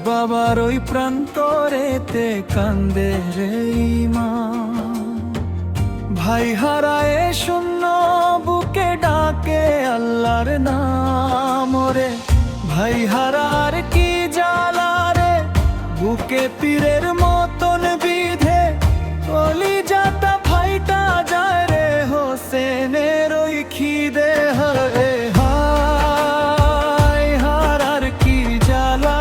বাবার ওই প্রান্তরেতে কান্দে রে মা। ভাই হারায় শূন্য বুকে ডাকে আল্লাহর নাম রে। ভাই হারার কি জ্বালা রে, বুকে পীরের মতন বিধে কলিজাটা ফাইটা যায় রে। হোসেনের ওই খিদে হরে হায় হারার কি জ্বালা।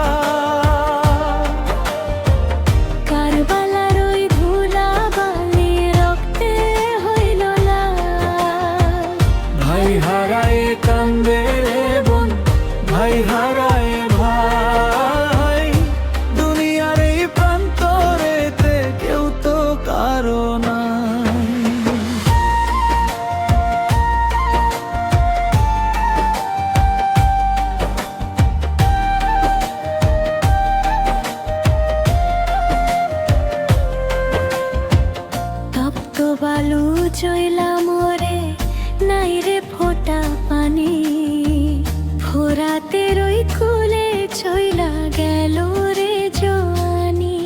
কারবালার ওই ধুলা বালি রক্তে হইল লাল। ভাই হারায় কান্দে রে বোন, ভাই হারায় ভাই। দুনিয়ার এই প্রান্তরেতে কেউ তো কারো নাই। তপ্ত বালু চইলা মোরে, নাই রে ফোঁটা পানি। ফোরাতের ওই কুলে চইলা গেল রে জোয়ানি।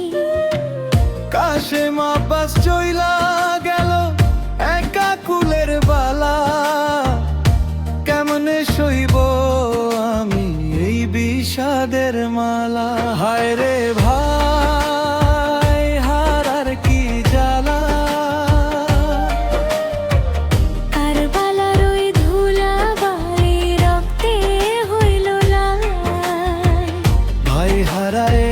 কাশেম আব্বাস চইলা গেল একা কুলের বালা। কেমনে সইব আমি এই বিষাদের মালা। হায় রে ভাই হারার কি জ্বালা। কারবালার ওই ধুলা বালি রক্তে হইল লাল। ভাই হারায়